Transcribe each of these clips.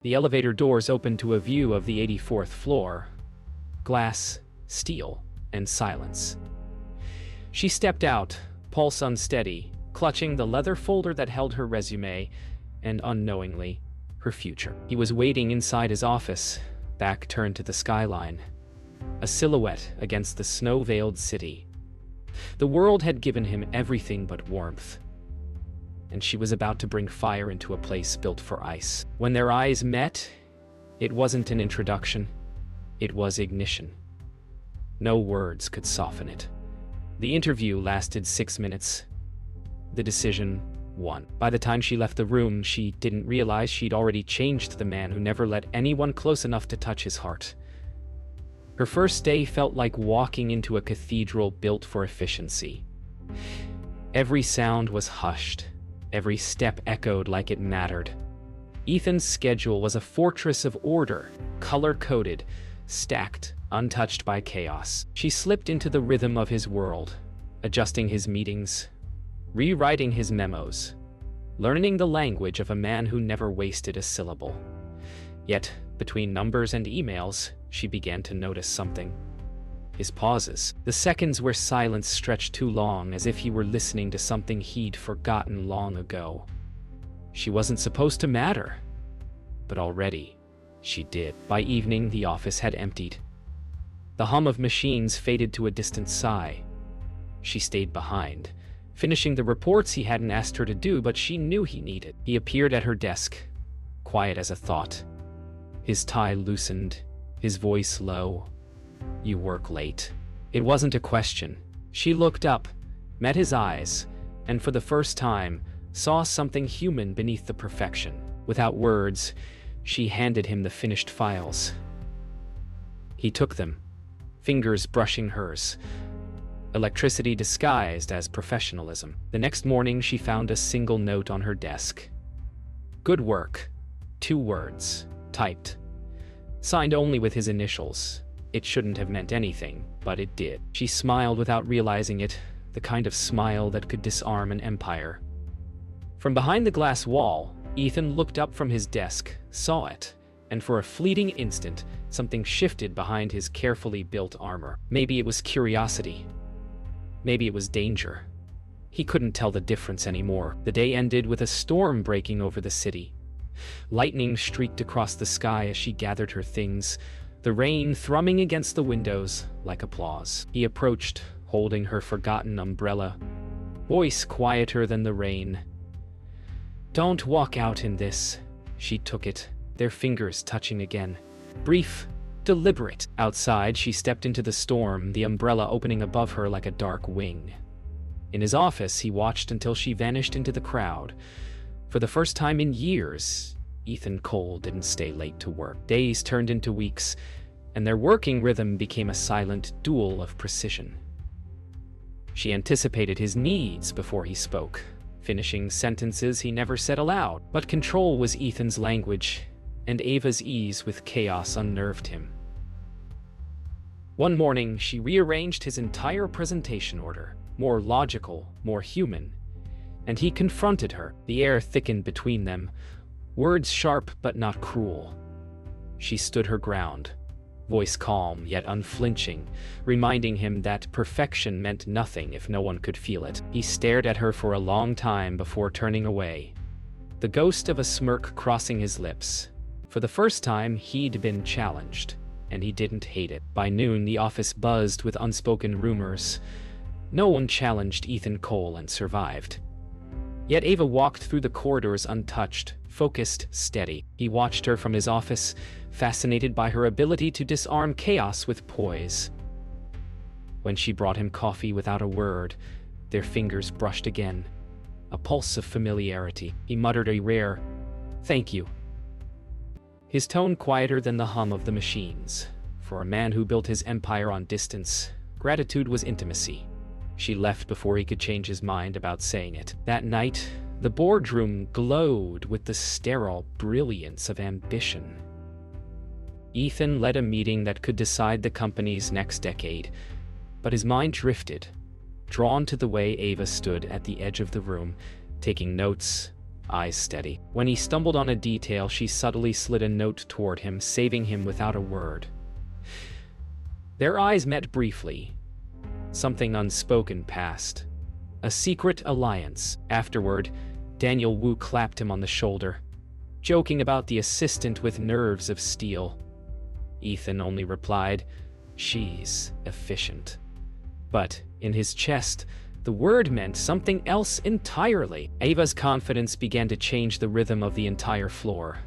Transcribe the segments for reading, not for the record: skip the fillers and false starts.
The elevator doors opened to a view of the 84th floor. Glass, steel, and silence. She stepped out, pulse unsteady, clutching the leather folder that held her resume, and unknowingly, her future. He was waiting inside his office, back turned to the skyline. A silhouette against the snow-veiled city. The world had given him everything but warmth, and she was about to bring fire into a place built for ice. When their eyes met, it wasn't an introduction, it was ignition. No words could soften it. The interview lasted 6 minutes. The decision, won. By the time she left the room, she didn't realize she'd already changed the man who never let anyone close enough to touch his heart. Her first day felt like walking into a cathedral built for efficiency. Every sound was hushed. Every step echoed like it mattered. Ethan's schedule was a fortress of order, color-coded, stacked, untouched by chaos. She slipped into the rhythm of his world, adjusting his meetings, rewriting his memos, learning the language of a man who never wasted a syllable. Yet, between numbers and emails, she began to notice something. His pauses. The seconds where silence stretched too long, as if he were listening to something he'd forgotten long ago. She wasn't supposed to matter, but already, she did. By evening, the office had emptied. The hum of machines faded to a distant sigh. She stayed behind, finishing the reports he hadn't asked her to do, but she knew he needed. He appeared at her desk, quiet as a thought. His tie loosened, his voice low. "You work late." It wasn't a question. She looked up, met his eyes, and for the first time, saw something human beneath the perfection. Without words, she handed him the finished files. He took them, fingers brushing hers. Electricity disguised as professionalism. The next morning, she found a single note on her desk. "Good work." 2 words, typed. Signed only with his initials. It shouldn't have meant anything, but it did. She smiled without realizing it, the kind of smile that could disarm an empire. From behind the glass wall, Ethan looked up from his desk, saw it, and for a fleeting instant, something shifted behind his carefully built armor. Maybe it was curiosity. Maybe it was danger. He couldn't tell the difference anymore. The day ended with a storm breaking over the city. Lightning streaked across the sky as she gathered her things, the rain thrumming against the windows like applause. He approached, holding her forgotten umbrella, voice quieter than the rain. "Don't walk out in this." She took it, their fingers touching again. Brief, deliberate. Outside, she stepped into the storm, the umbrella opening above her like a dark wing. In his office, he watched until she vanished into the crowd. For the first time in years, Ethan Cole didn't stay late to work. Days turned into weeks, and their working rhythm became a silent duel of precision. She anticipated his needs before he spoke, finishing sentences he never said aloud. But control was Ethan's language, and Ava's ease with chaos unnerved him. One morning, she rearranged his entire presentation order, more logical, more human, and he confronted her. The air thickened between them, words sharp but not cruel. She stood her ground, voice calm yet unflinching, reminding him that perfection meant nothing if no one could feel it. He stared at her for a long time before turning away, the ghost of a smirk crossing his lips. For the first time, he'd been challenged, and he didn't hate it. By noon, the office buzzed with unspoken rumors. No one challenged Ethan Cole and survived. Yet Ava walked through the corridors untouched, focused, steady. He watched her from his office, fascinated by her ability to disarm chaos with poise. When she brought him coffee without a word, their fingers brushed again. A pulse of familiarity. He muttered a rare, "Thank you." His tone quieter than the hum of the machines. For a man who built his empire on distance, gratitude was intimacy. She left before he could change his mind about saying it. That night, the boardroom glowed with the sterile brilliance of ambition. Ethan led a meeting that could decide the company's next decade, but his mind drifted, drawn to the way Ava stood at the edge of the room, taking notes, eyes steady. When he stumbled on a detail, she subtly slid a note toward him, saving him without a word. Their eyes met briefly. Something unspoken passed. A secret alliance. Afterward, Daniel Wu clapped him on the shoulder, joking about the assistant with nerves of steel. Ethan only replied, "She's efficient." But in his chest, the word meant something else entirely. Ava's confidence began to change the rhythm of the entire floor.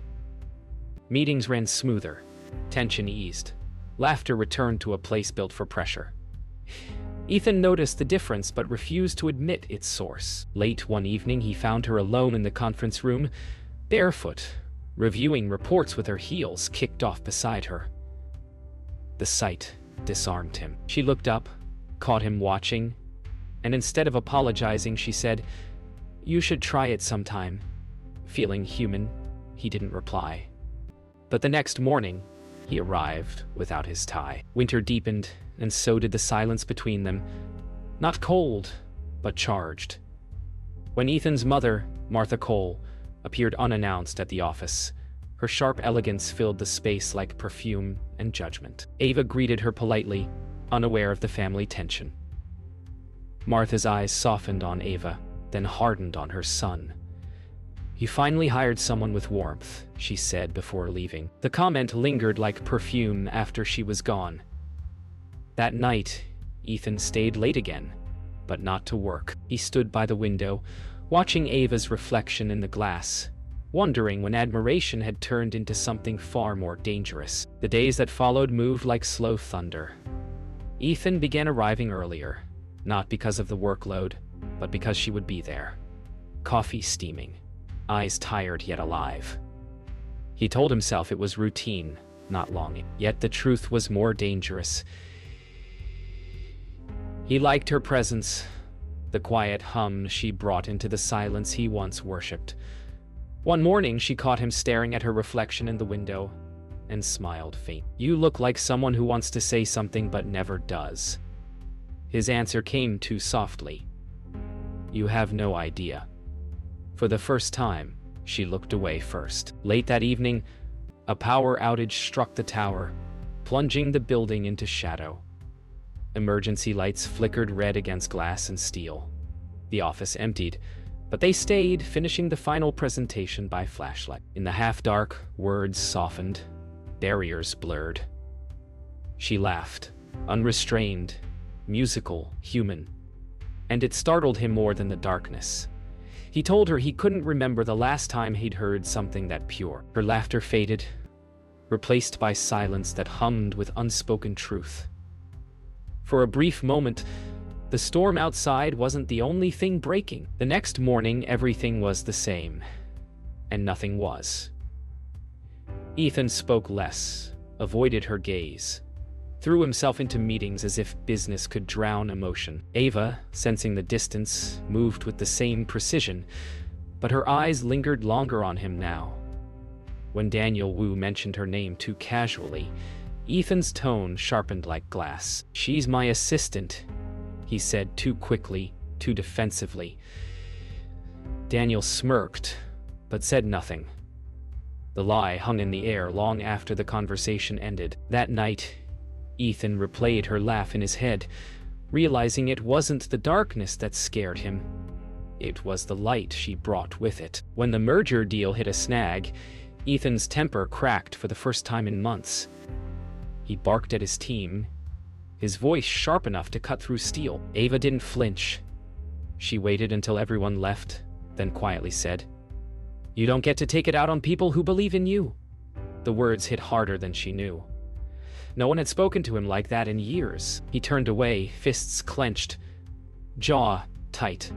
Meetings ran smoother. Tension eased. Laughter returned to a place built for pressure. Ethan noticed the difference but refused to admit its source. Late one evening, he found her alone in the conference room, barefoot, reviewing reports with her heels kicked off beside her. The sight disarmed him. She looked up, caught him watching, and instead of apologizing, she said, "You should try it sometime." Feeling human, he didn't reply. But the next morning, he arrived without his tie. Winter deepened, and so did the silence between them. Not cold, but charged. When Ethan's mother, Martha Cole, appeared unannounced at the office, her sharp elegance filled the space like perfume and judgment. Ava greeted her politely, unaware of the family tension. Martha's eyes softened on Ava, then hardened on her son. "You finally hired someone with warmth," she said before leaving. The comment lingered like perfume after she was gone. That night, Ethan stayed late again, but not to work. He stood by the window, watching Ava's reflection in the glass, wondering when admiration had turned into something far more dangerous. The days that followed moved like slow thunder. Ethan began arriving earlier, not because of the workload, but because she would be there. Coffee steaming, eyes tired yet alive. He told himself it was routine, not longing. Yet the truth was more dangerous. He liked her presence, the quiet hum she brought into the silence he once worshipped. One morning, she caught him staring at her reflection in the window and smiled faintly. "You look like someone who wants to say something but never does." His answer came too softly. "You have no idea." For the first time, she looked away first. Late that evening, a power outage struck the tower, plunging the building into shadow. Emergency lights flickered red against glass and steel. The office emptied, but they stayed, finishing the final presentation by flashlight. In the half-dark, words softened, barriers blurred. She laughed, unrestrained, musical, human, and it startled him more than the darkness. He told her he couldn't remember the last time he'd heard something that pure. Her laughter faded, replaced by silence that hummed with unspoken truth. For a brief moment, the storm outside wasn't the only thing breaking. The next morning, everything was the same, and nothing was. Ethan spoke less, avoided her gaze, threw himself into meetings as if business could drown emotion. Ava, sensing the distance, moved with the same precision, but her eyes lingered longer on him now. When Daniel Wu mentioned her name too casually, Ethan's tone sharpened like glass. "She's my assistant," he said too quickly, too defensively. Daniel smirked, but said nothing. The lie hung in the air long after the conversation ended. That night, Ethan replayed her laugh in his head, realizing it wasn't the darkness that scared him. It was the light she brought with it. When the merger deal hit a snag, Ethan's temper cracked for the first time in months. He barked at his team, his voice sharp enough to cut through steel. Ava didn't flinch. She waited until everyone left, then quietly said, "You don't get to take it out on people who believe in you." The words hit harder than she knew. No one had spoken to him like that in years. He turned away, fists clenched, jaw tight.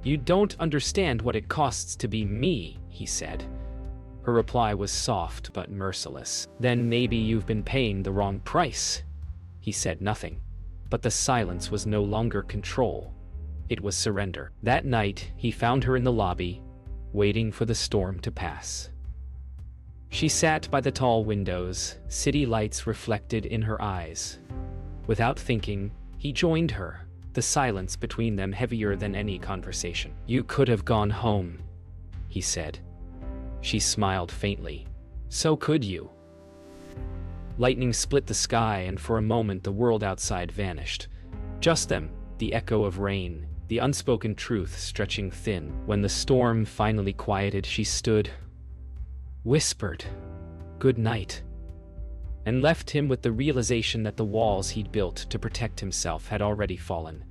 "You don't understand what it costs to be me," he said. Her reply was soft but merciless. "Then maybe you've been paying the wrong price." He said nothing, but the silence was no longer control. It was surrender. That night, he found her in the lobby, waiting for the storm to pass. She sat by the tall windows, city lights reflected in her eyes. Without thinking, he joined her, the silence between them heavier than any conversation. "You could have gone home," he said. She smiled faintly. So could you. Lightning split the sky, and for a moment the world outside vanished. Just them, the echo of rain, the unspoken truth stretching thin. When the storm finally quieted, she stood, whispered, "Good night," and left him with the realization that the walls he'd built to protect himself had already fallen,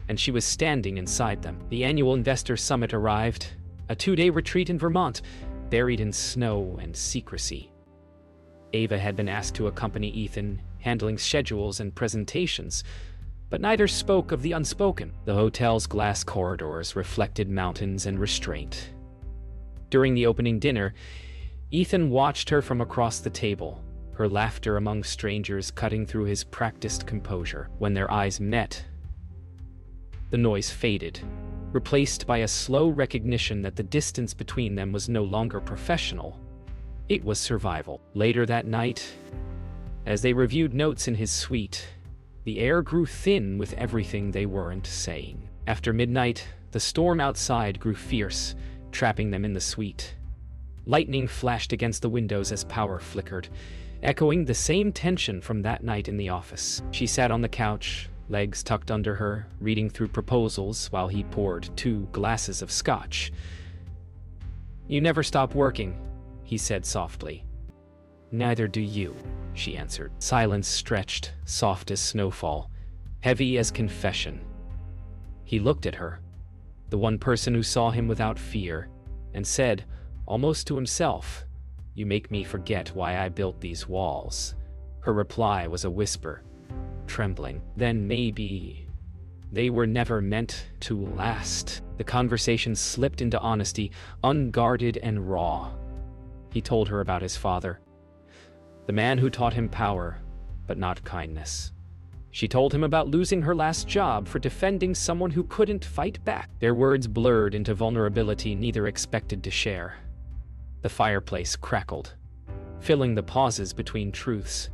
and she was standing inside them. The annual investor summit arrived, a 2-day retreat in Vermont, buried in snow and secrecy. Ava had been asked to accompany Ethan, handling schedules and presentations, but neither spoke of the unspoken. The hotel's glass corridors reflected mountains and restraint. During the opening dinner, Ethan watched her from across the table, her laughter among strangers cutting through his practiced composure. When their eyes met, the noise faded, replaced by a slow recognition that the distance between them was no longer professional. It was survival. Later that night, as they reviewed notes in his suite, the air grew thin with everything they weren't saying. After midnight, the storm outside grew fierce, trapping them in the suite. Lightning flashed against the windows as power flickered, echoing the same tension from that night in the office. She sat on the couch, legs tucked under her, reading through proposals while he poured 2 glasses of scotch. "You never stop working," he said softly. "Neither do you," she answered. Silence stretched, soft as snowfall, heavy as confession. He looked at her, the one person who saw him without fear, and said, almost to himself, "You make me forget why I built these walls." Her reply was a whisper, trembling. "Then maybe they were never meant to last." The conversation slipped into honesty, unguarded and raw. He told her about his father, the man who taught him power, but not kindness. She told him about losing her last job for defending someone who couldn't fight back. Their words blurred into vulnerability neither expected to share. The fireplace crackled, filling the pauses between truths.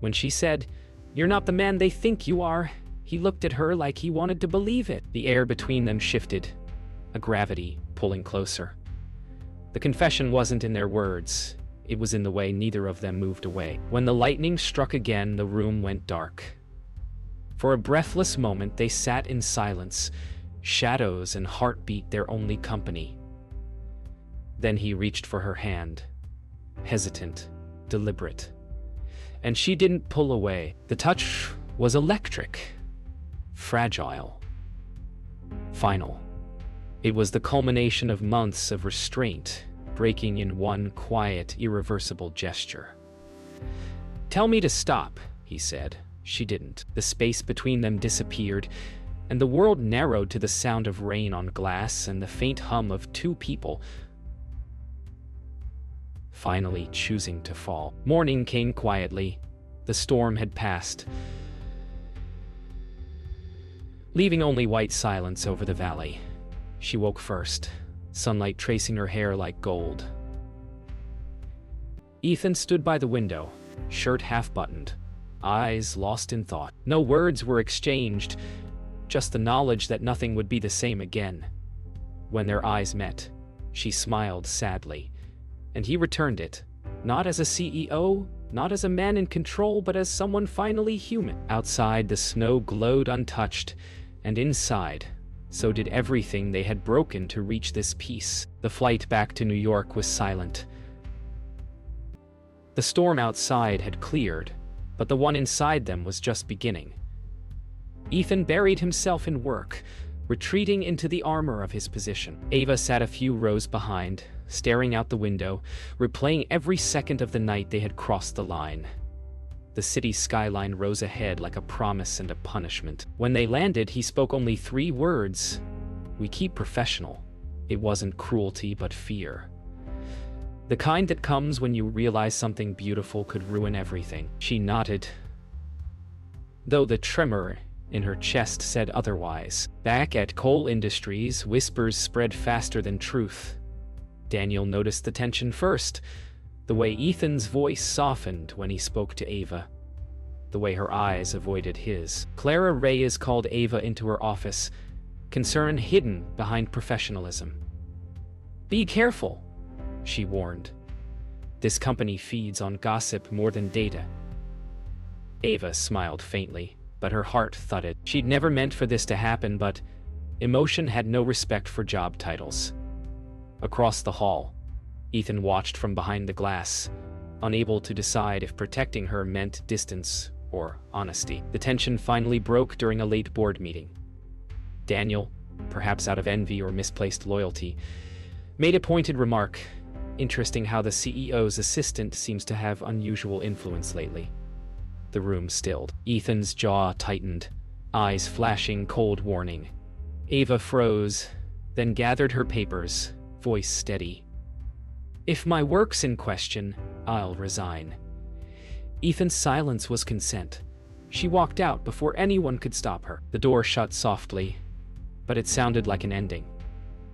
When she said, "You're not the man they think you are," he looked at her like he wanted to believe it. The air between them shifted, a gravity pulling closer. The confession wasn't in their words, it was in the way neither of them moved away. When the lightning struck again, the room went dark. For a breathless moment, they sat in silence, shadows and heartbeat their only company. Then he reached for her hand, hesitant, deliberate. And she didn't pull away. The touch was electric, fragile, final. It was the culmination of months of restraint, breaking in one quiet, irreversible gesture. "Tell me to stop," he said. She didn't. The space between them disappeared, and the world narrowed to the sound of rain on glass and the faint hum of 2 people finally choosing to fall. Morning came quietly. The storm had passed, leaving only white silence over the valley. She woke first, sunlight tracing her hair like gold. Ethan stood by the window, shirt half-buttoned, eyes lost in thought. No words were exchanged, just the knowledge that nothing would be the same again. When their eyes met, she smiled sadly, and he returned it, not as a CEO, not as a man in control, but as someone finally human. Outside, the snow glowed untouched, and inside, so did everything they had broken to reach this peace. The flight back to New York was silent. The storm outside had cleared, but the one inside them was just beginning. Ethan buried himself in work, retreating into the armor of his position. Ava sat a few rows behind, staring out the window, replaying every second of the night they had crossed the line. The city's skyline rose ahead like a promise and a punishment. When they landed, he spoke only 3 words. "We keep professional." It wasn't cruelty, but fear. The kind that comes when you realize something beautiful could ruin everything. She nodded, though the tremor in her chest said otherwise. Back at Coal Industries, whispers spread faster than truth. Daniel noticed the tension first. The way Ethan's voice softened when he spoke to Ava. The way her eyes avoided his. Clara Reyes called Ava into her office, concern hidden behind professionalism. Be careful, she warned. This company feeds on gossip more than data. Ava smiled faintly, but her heart thudded. She'd never meant for this to happen, but emotion had no respect for job titles. Across the hall, Ethan watched from behind the glass, unable to decide if protecting her meant distance or honesty. The tension finally broke during a late board meeting. Daniel, perhaps out of envy or misplaced loyalty, made a pointed remark. Interesting how the CEO's assistant seems to have unusual influence lately. The room stilled. Ethan's jaw tightened, eyes flashing cold warning. Ava froze, then gathered her papers, voice steady. If my work's in question, I'll resign. Ethan's silence was consent. She walked out before anyone could stop her. The door shut softly, but it sounded like an ending.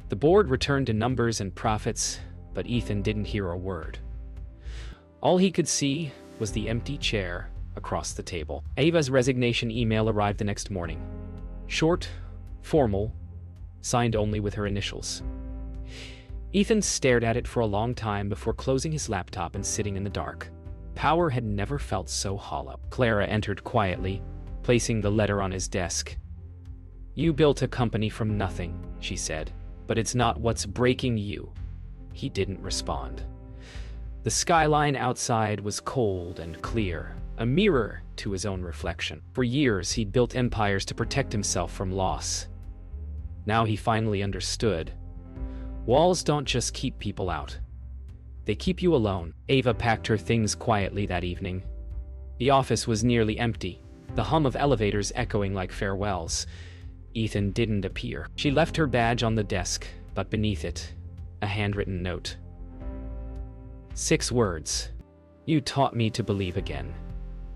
The board returned to numbers and profits, but Ethan didn't hear a word. All he could see was the empty chair across the table. Ava's resignation email arrived the next morning. Short, formal, signed only with her initials. Ethan stared at it for a long time before closing his laptop and sitting in the dark. Power had never felt so hollow. Clara entered quietly, placing the letter on his desk. You built a company from nothing, she said, but it's not what's breaking you. He didn't respond. The skyline outside was cold and clear, a mirror to his own reflection. For years, he'd built empires to protect himself from loss. Now he finally understood. Walls don't just keep people out. They keep you alone. Ava packed her things quietly that evening. The office was nearly empty, the hum of elevators echoing like farewells. Ethan didn't appear. She left her badge on the desk, but beneath it, a handwritten note. 6 words. You taught me to believe again.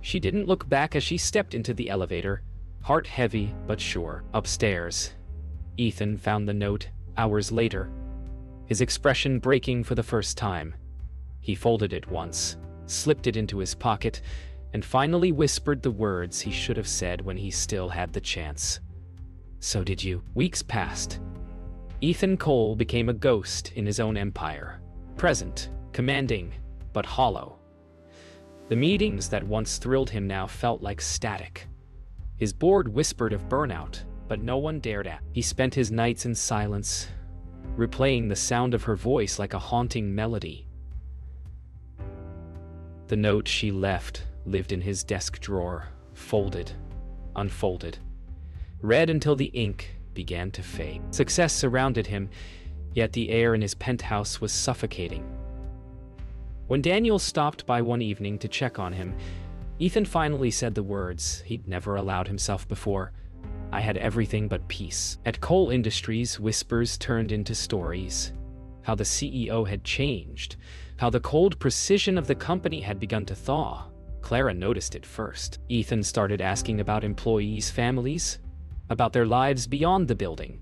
She didn't look back as she stepped into the elevator, heart heavy but sure. Upstairs, Ethan found the note hours later, his expression breaking for the first time. He folded it once, slipped it into his pocket, and finally whispered the words he should have said when he still had the chance. So did you. Weeks passed. Ethan Cole became a ghost in his own empire. Present, commanding, but hollow. The meetings that once thrilled him now felt like static. His board whispered of burnout, but no one dared act. He spent his nights in silence, replaying the sound of her voice like a haunting melody. The note she left lived in his desk drawer, folded, unfolded, read until the ink began to fade. Success surrounded him, yet the air in his penthouse was suffocating. When Daniel stopped by one evening to check on him, Ethan finally said the words he'd never allowed himself before. I had everything but peace. At Cole Industries, whispers turned into stories. How the CEO had changed, how the cold precision of the company had begun to thaw. Clara noticed it first. Ethan started asking about employees' families, about their lives beyond the building.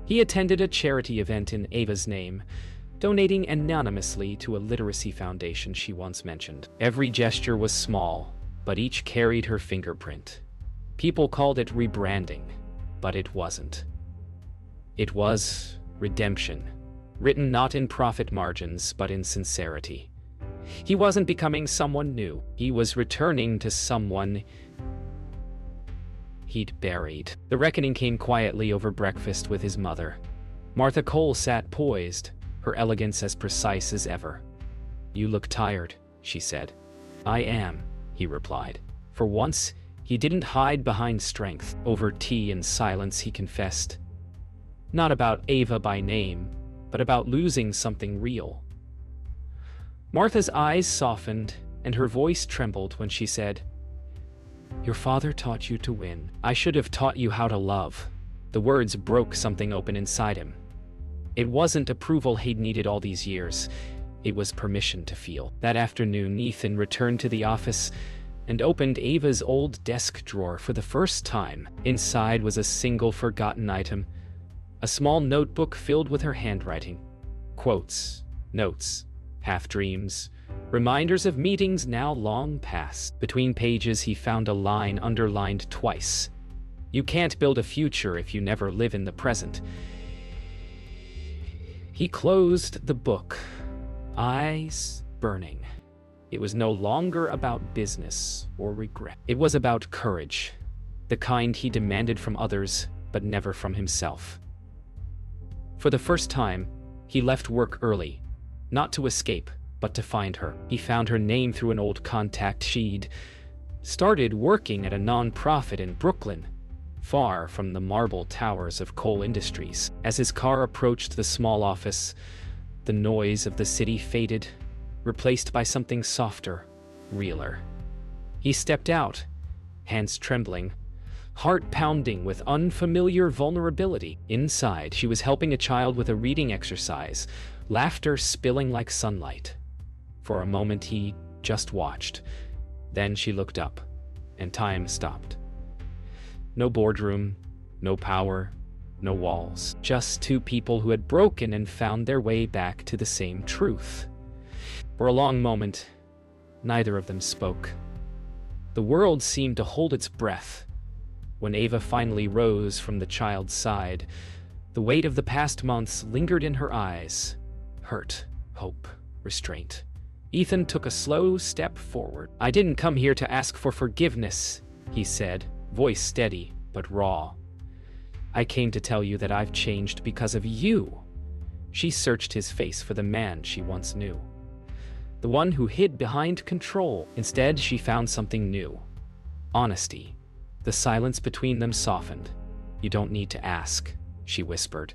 He attended a charity event in Ava's name, donating anonymously to a literacy foundation she once mentioned. Every gesture was small, but each carried her fingerprint. People called it rebranding, but it wasn't. It was redemption, written not in profit margins, but in sincerity. He wasn't becoming someone new. He was returning to someone he'd buried. The reckoning came quietly over breakfast with his mother. Martha Cole sat poised, her elegance as precise as ever. You look tired, she said. I am, he replied. For once, he didn't hide behind strength. Over tea and silence, he confessed. Not about Ava by name, but about losing something real. Martha's eyes softened, and her voice trembled when she said, Your father taught you to win. I should have taught you how to love. The words broke something open inside him. It wasn't approval he'd needed all these years. It was permission to feel. That afternoon, Ethan returned to the office and opened Ava's old desk drawer for the first time. Inside was a single forgotten item, a small notebook filled with her handwriting. Quotes, notes, half-dreams, reminders of meetings now long past. Between pages, he found a line underlined twice. You can't build a future if you never live in the present. He closed the book, eyes burning. It was no longer about business or regret. It was about courage, the kind he demanded from others, but never from himself. For the first time, he left work early, not to escape, but to find her. He found her name through an old contact she'd started working at a non-profit in Brooklyn, far from the marble towers of coal industries. As his car approached the small office, the noise of the city faded, replaced by something softer, realer. He stepped out, hands trembling, heart pounding with unfamiliar vulnerability. Inside, she was helping a child with a reading exercise, laughter spilling like sunlight. For a moment, he just watched. Then she looked up, and time stopped. No boardroom, no power, no walls. Just two people who had broken and found their way back to the same truth. For a long moment, neither of them spoke. The world seemed to hold its breath. When Ava finally rose from the child's side, the weight of the past months lingered in her eyes. Hurt, hope, restraint. Ethan took a slow step forward. "I didn't come here to ask for forgiveness," he said, voice steady but raw. "I came to tell you that I've changed because of you." She searched his face for the man she once knew, the one who hid behind control. Instead, she found something new. Honesty. The silence between them softened. "You don't need to ask," she whispered.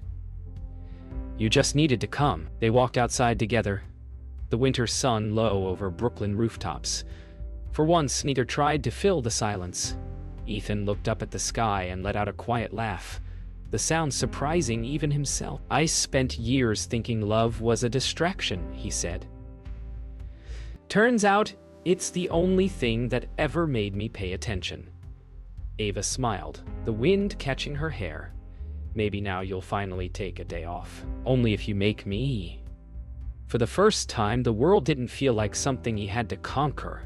"You just needed to come." They walked outside together, the winter sun low over Brooklyn rooftops. For once, neither tried to fill the silence. Ethan looked up at the sky and let out a quiet laugh, the sound surprising even himself. "I spent years thinking love was a distraction," he said. "Turns out, it's the only thing that ever made me pay attention." Ava smiled, the wind catching her hair. "Maybe now you'll finally take a day off. Only if you make me." For the first time, the world didn't feel like something he had to conquer.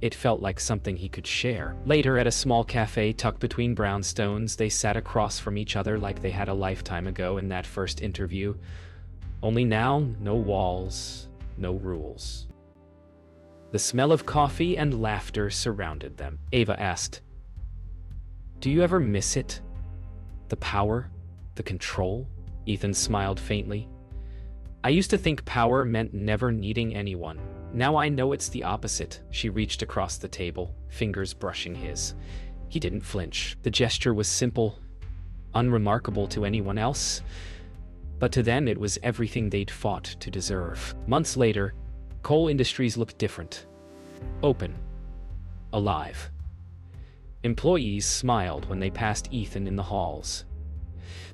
It felt like something he could share. Later, at a small cafe tucked between brownstones, they sat across from each other like they had a lifetime ago in that first interview. Only now, no walls, no rules. The smell of coffee and laughter surrounded them. Ava asked, "Do you ever miss it? The power? The control?" Ethan smiled faintly. "I used to think power meant never needing anyone. Now I know it's the opposite." She reached across the table, fingers brushing his. He didn't flinch. The gesture was simple, unremarkable to anyone else, but to them it was everything they'd fought to deserve. Months later, coal industries looked different. Open. Alive. Employees smiled when they passed Ethan in the halls.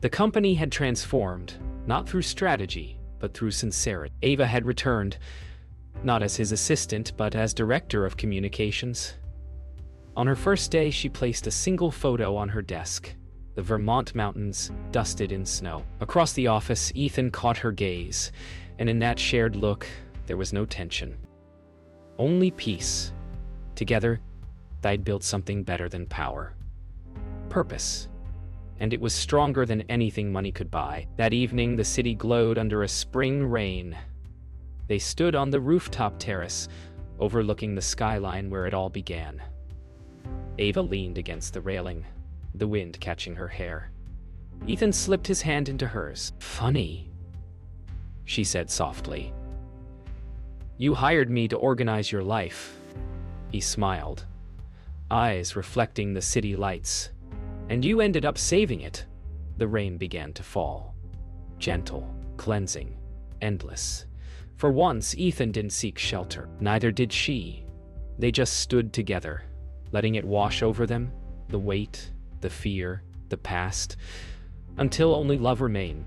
The company had transformed, not through strategy, but through sincerity. Ava had returned, not as his assistant, but as director of communications. On her first day, she placed a single photo on her desk, the Vermont mountains dusted in snow. Across the office, Ethan caught her gaze, and in that shared look, there was no tension. Only peace. Together, they'd built something better than power. Purpose. And it was stronger than anything money could buy. That evening, the city glowed under a spring rain. They stood on the rooftop terrace, overlooking the skyline where it all began. Ava leaned against the railing, the wind catching her hair. Ethan slipped his hand into hers. "Funny," she said softly. "You hired me to organize your life." He smiled, eyes reflecting the city lights. "And you ended up saving it." The rain began to fall. Gentle, cleansing, endless. For once, Ethan didn't seek shelter. Neither did she. They just stood together, letting it wash over them, the weight, the fear, the past, until only love remained.